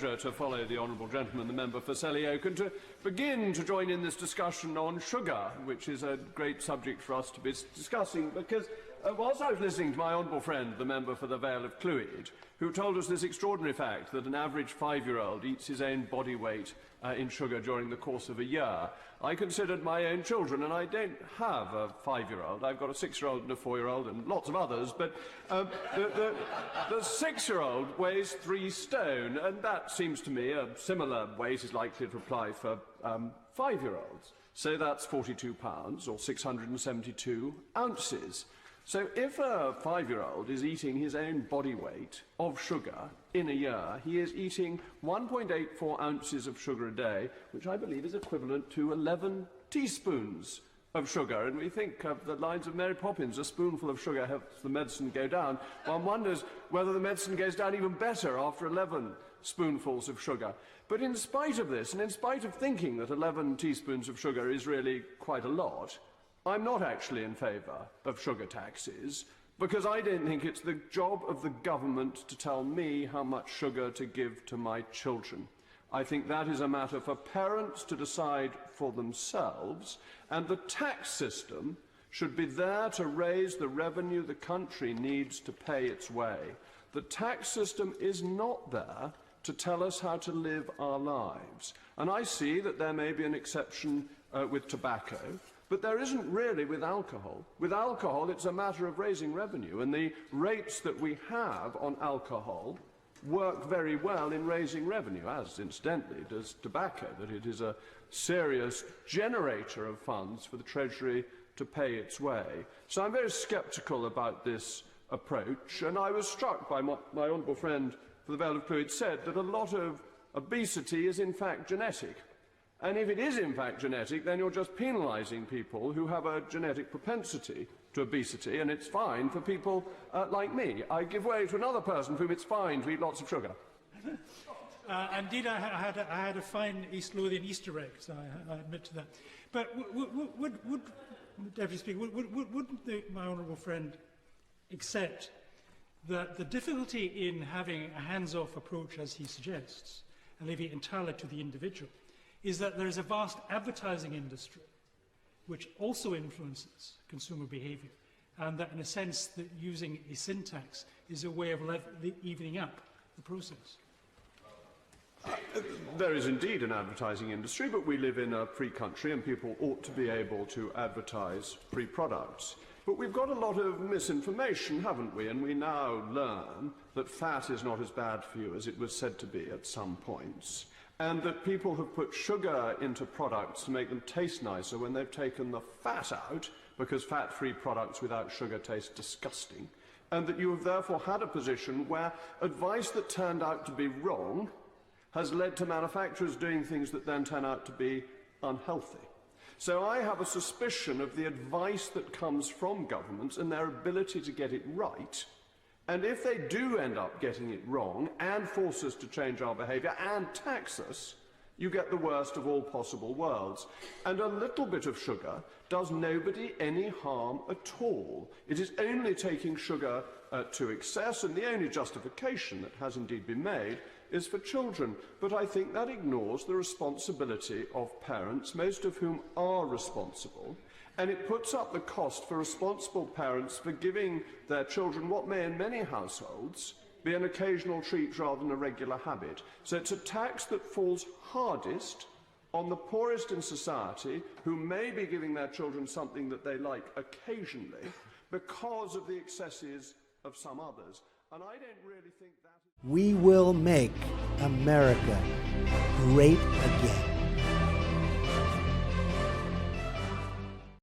pleasure to follow the honourable gentleman, the member for Selly Oak, and to begin to join in this discussion on sugar, which is a great subject for us to be discussing, because whilst I was listening to my honourable friend, the member for the Vale of Clwyd, who told us this extraordinary fact that an average 5-year-old eats his own body weight in sugar during the course of a year, I considered my own children, and I don't have a 5-year-old. I've got a 6-year-old and a 4-year-old and lots of others, but the 6-year-old weighs 3 stone, and that seems to me a similar weight is likely to apply for 5-year-olds. So that's 42 pounds, or 672 ounces. So if a 5-year-old is eating his own body weight of sugar in a year, he is eating 1.84 ounces of sugar a day, which I believe is equivalent to 11 teaspoons of sugar. And we think of the lines of Mary Poppins, a spoonful of sugar helps the medicine go down. One wonders whether the medicine goes down even better after 11 spoonfuls of sugar. But in spite of this, and in spite of thinking that 11 teaspoons of sugar is really quite a lot, I'm not actually in favour of sugar taxes, because I don't think it's the job of the government to tell me how much sugar to give to my children. I think that is a matter for parents to decide for themselves, and the tax system should be there to raise the revenue the country needs to pay its way. The tax system is not there to tell us how to live our lives. And I see that there may be an exception with tobacco, but there isn't really with alcohol. With alcohol, it's a matter of raising revenue, and the rates that we have on alcohol work very well in raising revenue, as, incidentally, does tobacco, that it is a serious generator of funds for the Treasury to pay its way. So I'm very sceptical about this approach, and I was struck by what my honourable friend for the Vale of Clwyd said, that a lot of obesity is in fact genetic. And if it is in fact genetic, then you're just penalising people who have a genetic propensity to obesity, and it's fine for people like me. I give way to another person for whom it's fine to eat lots of sugar. Indeed, I had a fine East Lothian Easter egg, so I admit to that. But would Deputy Speaker, wouldn't my honourable friend accept that the difficulty in having a hands-off approach, as he suggests, and leaving it entirely to the individual, is that there is a vast advertising industry which also influences consumer behaviour, and that in a sense that using a sin tax is a way of evening up the process? There is indeed an advertising industry, but we live in a free country and people ought to be able to advertise free products. But we've got a lot of misinformation, haven't we? And we now learn that fat is not as bad for you as it was said to be at some points, and that people have put sugar into products to make them taste nicer when they've taken the fat out, because fat-free products without sugar taste disgusting, and that you have therefore had a position where advice that turned out to be wrong has led to manufacturers doing things that then turn out to be unhealthy. So I have a suspicion of the advice that comes from governments and their ability to get it right. And if they do end up getting it wrong and force us to change our behaviour and tax us, you get the worst of all possible worlds. And a little bit of sugar does nobody any harm at all. It is only taking sugar to excess, and the only justification that has indeed been made is for children. But I think that ignores the responsibility of parents, most of whom are responsible, and it puts up the cost for responsible parents for giving their children what may in many households be an occasional treat rather than a regular habit. So it's a tax that falls hardest on the poorest in society, who may be giving their children something that they like occasionally because of the excesses of some others. And I don't really think that... We will make America great again.